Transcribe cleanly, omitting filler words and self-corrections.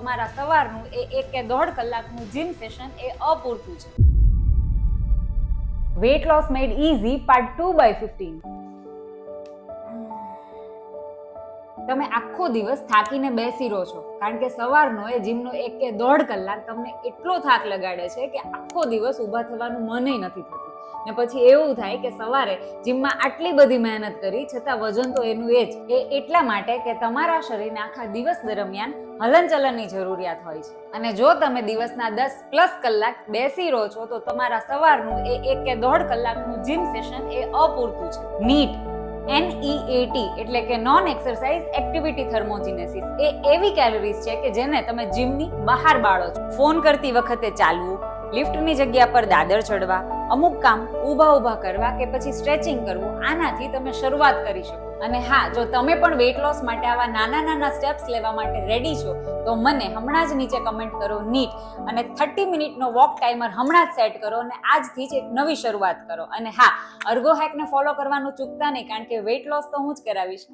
તમારા સવારનું એ 1 કે 1.5 કલાકનું જીમ સેશન એ અપૂરતું છે. વેટ લોસ મેડ ઇઝી પાર્ટ 2/15. તમે આખો દિવસ થાકીને બેસી રહો છો કારણ કે સવારનો એ જીમનો 1 કે 1.5 કલાક તમને એટલો થાક લગાડે છે કે આખો દિવસ ઊભા થવાનું મનય નથી થતું ને પછી એવું થાય કે સવારે જીમમાં આટલી બધી મહેનત કરી છતાં વજન તો એનું એ જ. એ એટલા માટે કે તમારા શરીરને આખા દિવસ દરમિયાન હલનચલનની જરૂરિયાત હોય છે અને જો તમે દિવસના 10+ કલાક બેસી રહો છો તો તમારા સવારનું એ 1 કે 1.5 કલાકનું જીમ સેશન એ અપૂરતું છે. NEAT એટલે કે નોન એક્સરસાઇઝ એક્ટિવિટી થર્મોજીનેસિસ એ એવી કેલરીઝ છે કે જેને તમે જીમની બહાર બાળો છો. ફોન કરતી વખતે ચાલવું, લિફ્ટની જગ્યા પર દાદર ચડવા, અમુક કામ ઊભા કરવા કે પછી સ્ટ્રેચિંગ કરવું, આનાથી તમે શરૂઆત કરી શકો. અને હા, જો તમે પણ વેટ લોસ માટે આવા નાના સ્ટેપ્સ લેવા માટે રેડી છો તો મને હમણાં જ નીચે કમેન્ટ કરો NEAT અને 30 મિનિટનો વોક ટાઈમર હમણાં જ સેટ કરો અને આજથી જ એક નવી શરૂઆત કરો. અને હા, અર્ગો હેકને ફોલો કરવાનું ચૂકતા નહીં કારણ કે વેટ લોસ તો હું જ કરાવીશ.